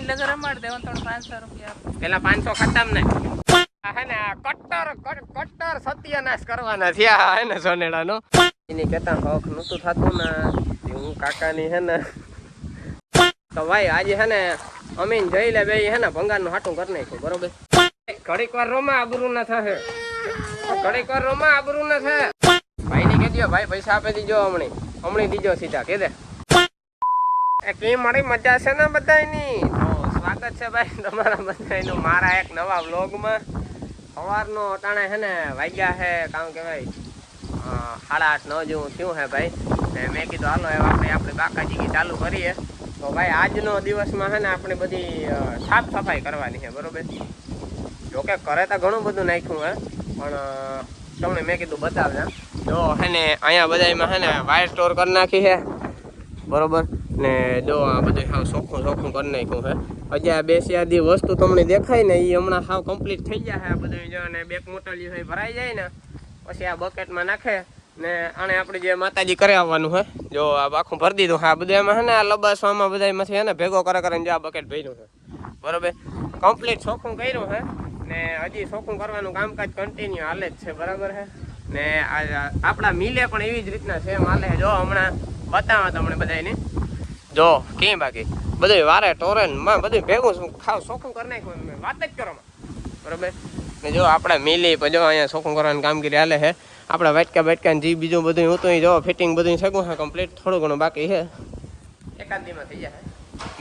લગર રમાડ દે 500 રૂપિયા પેલા 500 ખતમ ને હે ને કટ્ટર સત્યાનાશ કરવાના થયા હે ને સોનેડાનો એની કેતા હક નતું થતું ને હું કાકાની હે ને તો ભાઈ આજે હે ને અમીન જઈ લે બે હે ને ભંગારનું હાટું કરી નાખ્યું બરોબર ઘડીક વાર રોમાં આબરૂ ના થાય ઘડીક વાર રોમાં આબરૂ ના થાય ભાઈ ને કહેજો ભાઈ પૈસા આપી દીજો હમણાં દીજો સીધા કે દે કેમ મારી મજા છે ને બધાની તો સ્વાગત છે ભાઈ તમારા બધાનું મારા એક નવા વ્લોગમાં સવારનો અટાણે હે ને વાગ્યા હે કામ કે ભાઈ 8:30-9 જેવું થયું હે ભાઈ ને મેં કીધું હાલો હવે આપણે બાકાજી ચાલુ કરીએ તો ભાઈ આજનો દિવસમાં હે ને આપણે બધી સાફ સફાઈ કરવાની છે બરોબર જોકે કરે તો ઘણું બધું નાખ્યું હે પણ તમને મેં કીધું બતાવજા જો હે ને અહીંયા બધામાં હે ને વાયર સ્ટોર કરી નાખી છે બરોબર ને જો આ બધું સાવ ચોખ્ખું કરી નાખ્યું છે હજી આ 2 દી વસ્તુ તમને દેખાય ને એ હમણાં સાવ કમ્પ્લીટ થઈ જાય આ બધું જો ને બેક મોટલી હોય ભરાઈ જાય ને પછી આ બકેટમાં નાખે ને આને આપણે જે માતાજી કરે આવવાનું છે જો આ આખું ભરી દીધું હા બધું એમાં છે ને આ લબાસવામાં બધામાંથી છે ને ભેગો કરીને જો આ બકેટ ભર્યું છે બરોબર કમ્પ્લીટ ચોખ્ખું કર્યું છે ને હજી ચોખ્ખું કરવાનું કામકાજ કન્ટિન્યુ હાલે જ છે બરાબર છે ને આપણા મિલે પણ એવી જ રીતના છે હાલે જો હમણાં બતાવો તમને બધાને જો કેમ બાકી બધું વારે ટોરેનમાં બધું ભેગું ખાવ ચોખ્ખું કરી નાખ્યું વાત જ કરો બરોબર ને જો આપણે મિલી જો અહીંયા ચોખ્ખું કરવાની કામગીરી હાલે છે આપણા વાટકા જી બીજું બધું હું તો જો ફિટિંગ બધું સગું છે કમ્પ્લીટ થોડું ઘણું બાકી છે એકાદ દીમાં થઈ જાય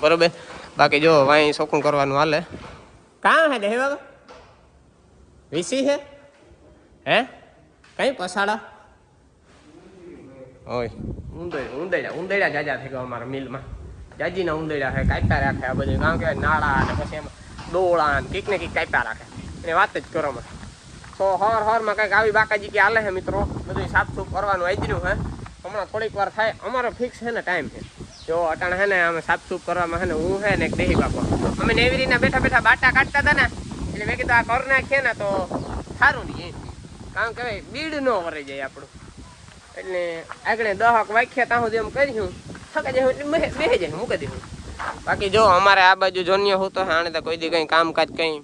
બરોબર બાકી જો વાંઈ ચોખ્ખું કરવાનું હાલે કાં હે દેવા વીસી છે હે કઈ પસાડા ઓય ઉંદરડા જાજા થઈ ગયા અમારા મિલમાં જાજીના ઉંદરડા છે કાપ્યા રાખે આ બધું કામ કહેવાય નાળા અને પછી એમાં ડોળા ને કીક ને કીક કાપ્યા રાખે એની વાત જ કરો માં તો હરમાં કંઈક આવી બાકાજી કે હાલે છે મિત્રો બધું સાફસૂફ કરવાનું આદર્યું હે હમણાં થોડીક વાર થાય અમારો ફિક્સ છે ને ટાઈમ છે જો અટાણે છે ને અમે સાફસૂફ કરવામાં છે ને હું છે ને એક દેહી બાપો અમે નેવરીના બેઠા બાટા કાઢતા હતા ને એટલે મેં કીધું આ કર નાખીએ ને તો સારું નહીં કામ કહેવાય બીડ ન વરાઈ જાય આપણું એટલે આગળ 10 વાગ્યા ત્યાં સુધી એમ કર્યું થકા જાય એટલે બેસી જાય મૂકી દઉં બાકી જો અમારે આ બાજુ જોન્યો હું તો આને તો કોઈ દી કંઈ કામકાજ કંઈ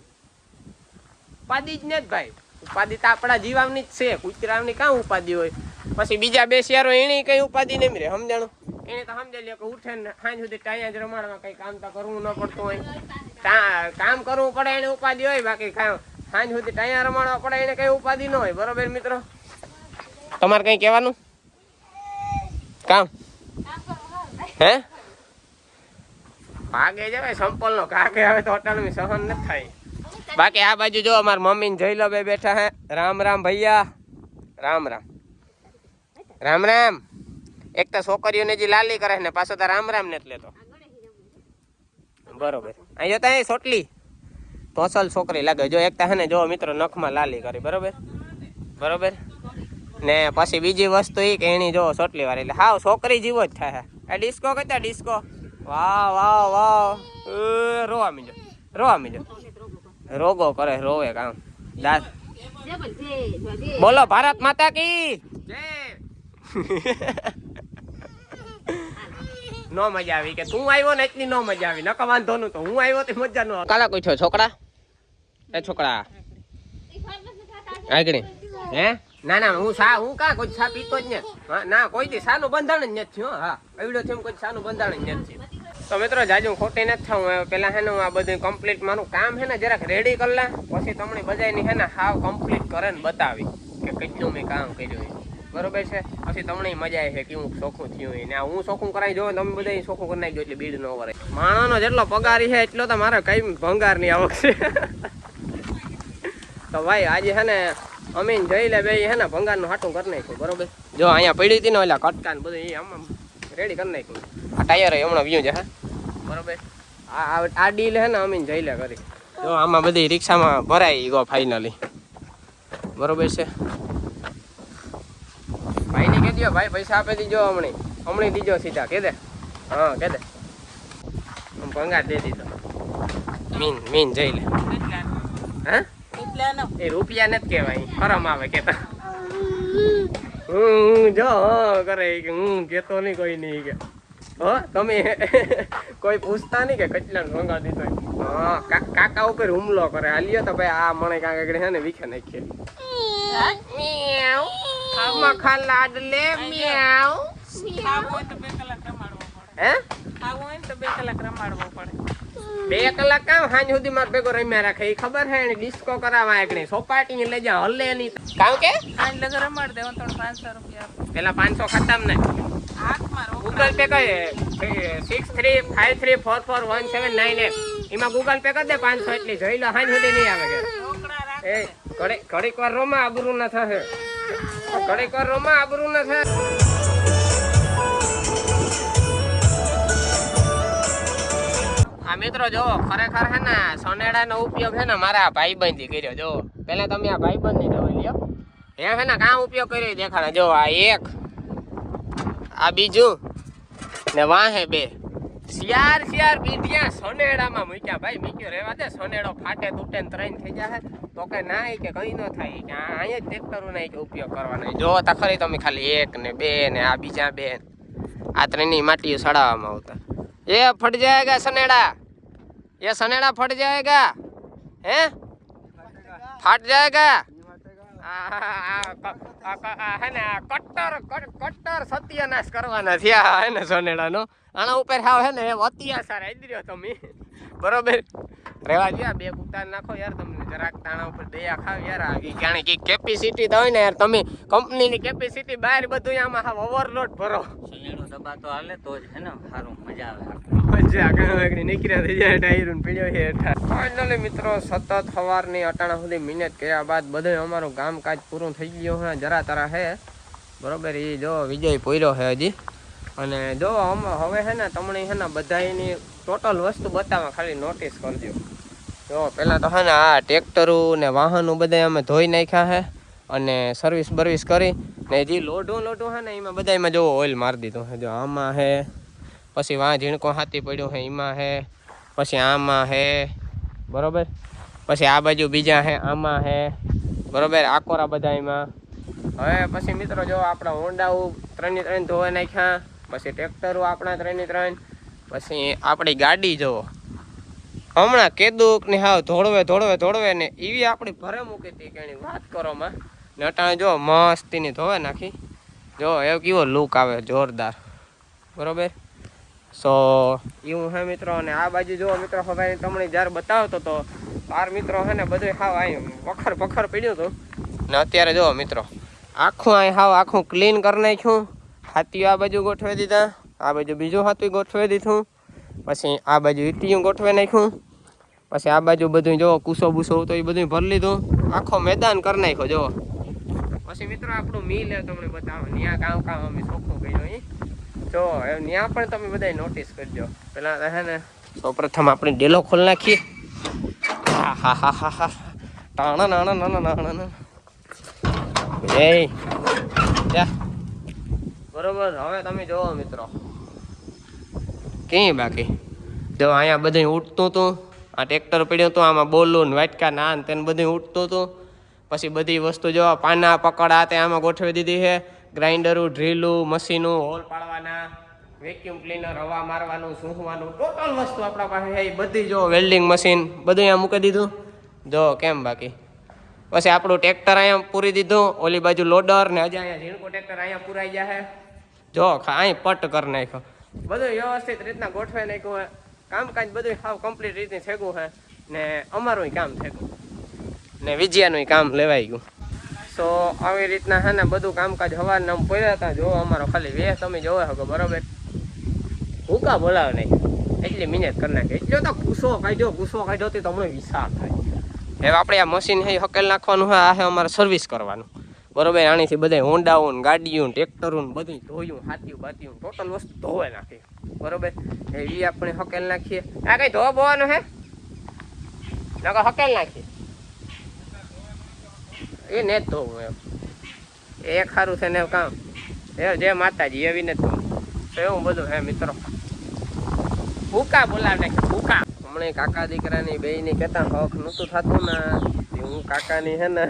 ઉપાધિ જ ને જ ભાઈ ઉપાધિ તો આપણા જીવામની જ છે કુતરામની કાં ઉપાધિ હોય પછી બીજા 2 શિયારો એને કંઈ ઉપાધિ નહીં મળે સમજાણું એને તો સમજાઈ લે કે ઉઠે ને સાંજ સુધી ટાઈયા જ રમાડવા કંઈ કામ તો કરવું ન પડતું હોય કામ કરવું પડે એને ઉપાધિ હોય બાકી સાંજ સુધી ટાઈયા રમાડવા પડે એને કંઈ ઉપાધિ ન હોય બરોબર મિત્રો તમારે કંઈ કહેવાનું કામ હે ભાગે જવાય સંપલનો કાકે હવે તો અટાણું સહન નથી થાય બાકી આ બાજુ જો અમારા મમ્મી ને જઈ લો બે બેઠા હે રામ ભૈયા રામ એક તો છોકરીઓને જે લાલી કરે ને પાછો તો રામ ને જ લેતો બરોબર અહીં જોતા સોટલી તો અસલ છોકરી લાગે જો એક હે ને જો મિત્રો નખમાં લાલી કરી બરોબર ને પછી બીજી વસ્તુ એ કે એની જો સોટલી વાળી એટલે હાવ છોકરી જેવો જ થાય આ ડિસ્કો કહેતા ડિસ્કો વાહ રોવા મીજો રોગો કરે રોવે કામ દાસ બોલો ભારત માતા કી જય નો મજા આવી કે તું આવ્યો ને એટલી નો મજા આવી નકા વાંધો નું તો હું આવ્યો તો મજા નો કાલા કોઈ છો છોકરા આગળ હે ના હું કાં કોઈ સા પીતો જ ને ના કોઈ દી સાનું બંધાણ જ નથી હા એવડો થયું કોઈ સાનું બંધાણ જ નથી તો મિત્રો જાજુ ખોટી નથી થવું પેલા હે ને આ બધું કમ્પ્લીટ મારું કામ હે ને જરાક રેડી કરી લે પછી તમને બધાની હે ને હાવ કમ્પ્લીટ કરે ને બતાવી કે કેટલું મેં કામ કર્યું બરોબર છે પછી તમને મજા આવે છે કે હું ચોખ્ખું થયું હોય ને હું ચોખ્ખું કરાવી જોઉં તમે બધા ચોખ્ખું કરી નાખજો એટલે બીડ ન વરે માણસનો જેટલો પગારી છે એટલો તો મારે કઈ ભંગારની આવક છે તો ભાઈ આજે હે ને અમીન જઈ લે બે હે ને ભંગારનું હાટું કરી નાખ્યું બરોબર જો અહીંયા પડી હતી ને એટલે કટકા ને બધું એ આમ રેડી કરી નાખ્યું આ ટાયર હમણાં વ્યૂ છે હા બરોબર આ ડીલ હે ને અમીન જઈ લે કરી જો આમાં બધી રિક્ષામાં ભરાઈ ગયો ફાઇનલી બરોબર છે ભાઈ ને કહેજો ભાઈ પૈસા આપી દીજો હમણાં દીજો સીધા કે દે હા કે દે ભંગાર દે દીધો મીન જઈ લે હા એ રૂપિયા નથી કેવાય ફરમ આવે કેતા હું જો કરે કે હું કેતો નહીં કોઈ નહીં કે હો તમે કોઈ પૂછતા નહીં કે કેટલા ભંગા દીધો હા કાકા ઉપર હુમલો કરે હાલ્યો તો ભાઈ આ મને કાંક આગળ છે ને વિખે નાખીએ મખા લાડલે મ્યાઉ ખાવું હોય તો 2 કલાક રમાડવો પડે. હે ખાવું હોય ને તો 2 કલાક રમાડવો પડે. 2 કલાક કામ સાંજ સુધી મારે ભેગો રમ્યા રાખે એ ખબર હે એને ડિસ્કો કરાવવા એકડી સોપાટી લઈ જા હલે નહીં કામ કે આજ લગર રમાડ દે થોડું 500 રૂપિયા આપો. પેલા 500 ખાતામ ને હાથ મારો ગૂગલ પે કઈ 6353441798 એમાં ગૂગલ પે કરી દે 500 એટલી જોઈ લો સાંજ સુધી નહીં આવે કે રોકડા રાખ. એ ઘડીક વાર રોમાં આબરૂ ના થશે ઘડીક વાર રોમાં આબરૂ ના થાય આ મિત્રો જો ખરેખર હે ને સોનેડાનો ઉપયોગ હે ને મારા ભાઈબંધી કર્યો જો પેલા તમે આ ભાઈબંધની દવા લ્યો એ હે ને કામ ઉપયોગ કર્યો દેખાડે જો આ એક આ બીજું ને વાહે 2 શિયાર બીઢિયા સોનેડામાં મૂક્યા ભાઈ મૂક્યો રહેવા દે સોનેડો ફાટે તૂટે ને 3 થઈ જાય તો કે ના કે કઈ ન થાય કે અહીંયા જ ટ્રેક્ટરો નહીં કે ઉપયોગ કરવાનો જો તા ખરી તમે ખાલી 1 ને 2 ને આ બીજા 2 આ 3ની માટીઓ સડાવવામાં આવતા ये फट जाएगा सनेड़ा ये सनेड़ा फट जाएगा हैं फट जाएगा है ना कट्टर सत्यानाश करवाना थी है ने सनेड़ा नो आना ઉપર હાવ હે ને અત્યાચાર આદર્યો તમે બરોબર રેવા જો 2 કુતા નાખો યાર તમને જરાક તાણા ઉપર દયા ખાવ યાર આ જાણે કે કેપેસિટી દોય ને યાર તમે કંપનીની કેપેસિટી બહાર બધું આમાં હાવ ઓવરલોડ ભરો સનેડો દબા તો હાલે તો જ હે ને સારું મજા આવે મજા આગળ નીકળ્યા થઈ જાય ટાયરું પીડ્યો છે ફાઇનલી મિત્રો સતત સવારની અટાણા સુધી મહેનત કર્યા બાદ બધું અમારું કામકાજ પૂરું થઈ ગયું હે જરા તરા હે બરોબર એ જો વિજય પોર્યો છે હજી અને જો હવે હે ને તમને હે ને બધાની ટોટલ વસ્તુ બતાવવા ખાલી નોટિસ કરજો જો પહેલાં તો હે ને આ ટ્રેક્ટરું ને વાહનો બધા અમે ધોઈ નાખ્યા છે અને સર્વિસ બર્વિસ કરી ને જે લોઢું હે ને એમાં બધામાં જો ઓઇલ મારી દીધું છે જો આમાં હે પછી વાં ઝીણકો હાથી પડ્યો છે એમાં હે પછી આમાં હે બરોબર પછી આ બાજુ બીજા હે આમાં હે બરોબર આકોરા બધા એમાં હવે પછી મિત્રો જો આપણા હોન્ડાઓ 3 ધોવા નાખ્યા પછી ટ્રેક્ટરો આપણા 3 પછી આપણી ગાડી જુઓ હમણાં કેદુક ને હાવ ધોળવે ને એવી આપણી ભરે મૂકી હતી કે એની વાત કરોમાં ને અટાણે જો મસ્તીની ધોવે નાખી જો એવો કેવો લુક આવે જોરદાર બરોબર સો એવું હે મિત્રો અને આ બાજુ જો મિત્રો હવે તમને જ્યારે બતાવતો તો બાર મિત્રો હે ને બધું હાવ અહીં પખર પડ્યું હતું ને અત્યારે જો મિત્રો આખું અહીં હાવ આખું ક્લીન કરી નાખ્યું હાથીઓ આ બાજુ ગોઠવી દીધા આ બાજુ બીજું હાથું ગોઠવી દીધું પછી આ બાજુ ઈટીયું ગોઠવી નાખ્યું પછી આ બાજુ બધું જો કૂસો બૂસો તો એ બધું ભરી લીધું આખો મેદાન કરી નાખ્યો જો પછી મિત્રો આપણું મિલ એ તમને બતાવો ત્યાં કામ અમે ચોખ્ખું કર્યું અહીં જો ત્યાં પણ તમે બધા નોટિસ કરજો પેલા હે ને સૌપ્રથમ આપણે ડેલો ખોલી નાખીએ હા નાના બરોબર હવે તમે જોવો મિત્રો ક્યાંય બાકી જો અહીંયા બધું ઉઠતું હતું આ ટ્રેક્ટર પડ્યું હતું આમાં બોલું વાટકા નાન તેને બધું ઉઠતું હતું પછી બધી વસ્તુ જો પાના પકડા તે આમાં ગોઠવી દીધી છે ગ્રાઇન્ડરું ડ્રીલું મશીનું હોલ પાડવાના વેક્યુમ ક્લીનર હવા મારવાનું સૂંઘવાનું ટોટલ વસ્તુ આપણા પાસે છે એ બધી જો વેલ્ડિંગ મશીન બધું અહીંયા મૂકી દીધું જો કેમ બાકી પછી આપણું ટ્રેક્ટર અહીંયા પૂરી દીધું ઓલી બાજુ લોડર ને હજી અહીંયા ઝીણકો ટ્રેક્ટર અહીંયા પૂરાઈ ગયા છે જો અહીં પટ કરી નાખ્યો બધું વ્યવસ્થિત રીતના ગોઠવાઈ નાખ્યું હોય કામકાજ બધું સાવ કમ્પ્લીટ રીતે થેગું છે ને અમારું કામ થેગું ને વિજયાનું કામ લેવાઈ ગયું સો આવી રીતના છે ને બધું કામકાજ હવારના પડ્યા હતા જો અમારો ખાલી વેહ તમે જોવો શકો બરોબર ભૂકા બોલાવે નહીં એટલી મહેનત કરી નાખે એટલો તો ગુસ્સો કાઢ્યો તો તમને વિશાળ થાય હવે આપણે આ મશીન છે હકેલ નાખવાનું હોય આ છે અમારે સર્વિસ કરવાનું બરોબર આણીથી બધા હોન્ડાઓ ને ગાડીઓ ટ્રેક્ટરો ને બધું ધોયું હાથીયું બાતીયું ટોટલ વસ્તુ ધોવે નાખી બરોબર એ આપણે હકેલ નાખીએ આ કઈ ધોવા બોવાનું હે નકર હકેલ નાખીએ એ ને જ ધોવું એમ એ સારું છે ને કામ એ જય માતાજી એવી ને ધોવું તો એવું બધું હે મિત્રો ભૂકા બોલાવ નાખે ભૂકા હમણાં કાકા દીકરાની બેયની કહેતા હક નહોતું થતું ને હું કાકાની હે ને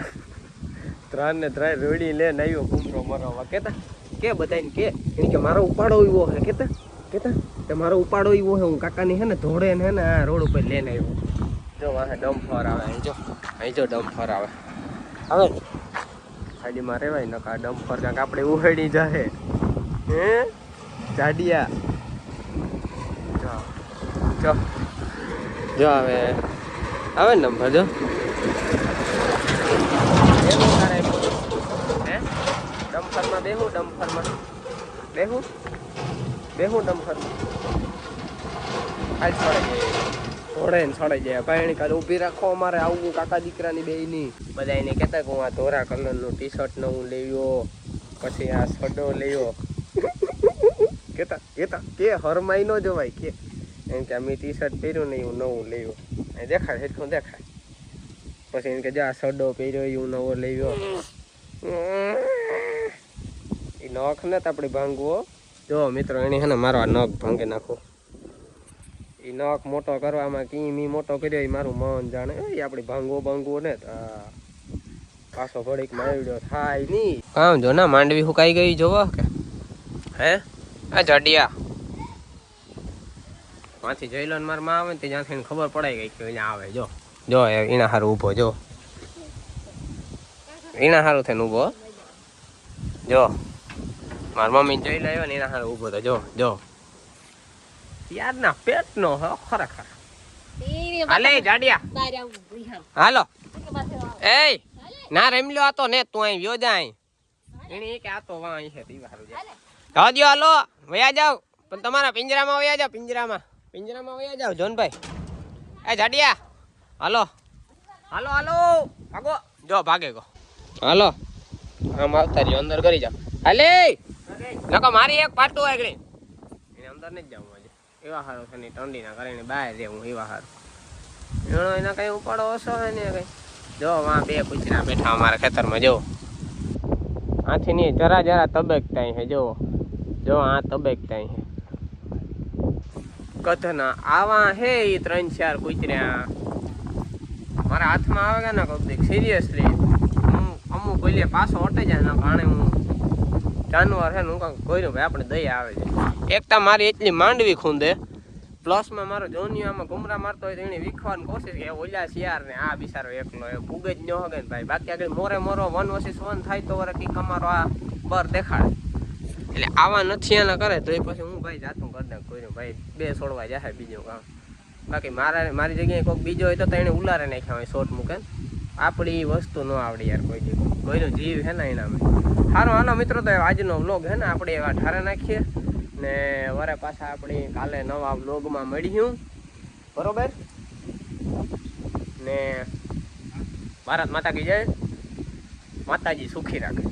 3 રોડી લે આવ્યો કુમરો મરવા કેતા કે બધાને કે એને કે મારો ઉપાડો એવો હે કેતા કેતા તમારો ઉપાડો એવો હે હું કાકાની હે ને ધોળે ને હે ને આ રોડ ઉપર લઈને આવ્યો જો વાહે ડમ્ફર આવે અહીં જો ડમ્ફર આવે હવે ગાડીમાં રેવાય નકા ડમ્ફર કાંક આપણે ઉહેડી જાય હે જાડિયા જો જો હવે આવે ને ડમ્ફર જો ડમ્ફરમાં બેહું ડમ્ફરમાં બેહું ડમ્ફરમાં આજ છોડાઈ જાય ઘોડે ને છોડાઈ જાય પાણી કાલે ઊભી રાખો અમારે આવું કાકા દીકરાની બેયની બધા એને કહેતા કે હું આ ધોરા કલરનું ટી શર્ટ હું લેવ્યો પછી આ સડો લેવ્યો કેતા કે હરમાઈ ન જવાય કે એમ કે અમે ટી શર્ટ પહેર્યું ને એવું નવું લેવ્યો એ દેખાય હેઠું દેખાય પછી એમ કે જો આ સડો પહેર્યો એવું નવો લેવ્યો એ નખ ને આપણે ભાંગવો જો મિત્રો એને હે ને મારો આ નખ ભાંગી નાખો એ નખ મોટો કરવામાં કી મી મોટો કર્યો એ મારું મન જાણે એ આપણે ભાંગવો ને પાછો ઘડીક માર્યો થાય નહીં કામ જો ના માંડવી સુકાઈ ગઈ જોવો કે હે આ જડિયા માંથી જઈ લો ને મારા માં આવે ને ત્યાંથી ખબર પડાઈ ગઈ કે અહીંયા આવે જો એના હારું ઊભો જો એના હારું થઈને ઊભો જો મારા મમ્મી જોઈ લાવ્યો ને એના હારું ઊભો તો જો યાર ના પેટ નો ખરેખર હાલે જાડિયા હાલો એ ના રમલ્યો આ તો ને તું અહીં વ્યો જાય એને કે આ તો વાં છે દીવારું જાય દો હાલો વયા જાવ પણ તમારા પિંજરામાં વયા જાવ પિંજરામાં વયા જાવ જોનભાઈ એ જાડિયા હાલો ભાગો જો ભાગે ગો હાલો આમ આવતા રહ્યો અંદર કરી જાવ હાલે નકો મારી એક પાટું આગળ એને અંદર નથી જાવું આજે એવા હારો છે ને ઠંડી ના કરીને બહાર રહેવું એવા હારું એના કઈ ઉપાડો ઓછો હોય ને કઈ જો વાં બે કૂતરા બેઠા અમારા ખેતરમાં જો આથી ની જરા તબેકતા હે જો આ તબેકતા હે કથના આવા હે 3-4 કૂતરા મારા હાથમાં આવે કે ના કબીક સિરિયસલી અમુક બોલીએ પાછો હટે જાય ને કારણે હું જાનવર છે ને હું કાંઈ કોઈનું ભાઈ આપણે દયા આવે છે એકતા મારી એટલી માંડવી ખૂંદે પ્લસમાં મારો જોનિયામાં ઘુમરા મારતો હોય તો એને વીખવાની કોશિશ કે ઓલા શિયાર ને આ બિચારો એકલો એ પૂગે જ ન હગે ને ભાઈ બાકી આગળ મોરે 1 vs 1 થાય તો વરે કંઈક અમારો આ બર દેખાડે એટલે આવા નથી એના કરે તો એ પછી હું ભાઈ જાતું કરી દઉં કોઈનું ભાઈ 2 છોડવા જાય બીજું કામ બાકી મારી જગ્યાએ કોઈક બીજો હોય તો એને ઉલારે નાખ્યા હોય શોર્ટ મૂકે આપણી વસ્તુ ન આવડે યાર કોઈનો જીવ છે ને એના સારું હાલો મિત્રો તો આજનો વ્લોગ છે ને આપણે એવા ઠારે નાખીએ ને વરે પાછા આપણે કાલે નવા વ્લોગમાં મળ્યું બરોબર ને ભારત માતા કી જય માતાજી સુખી રાખે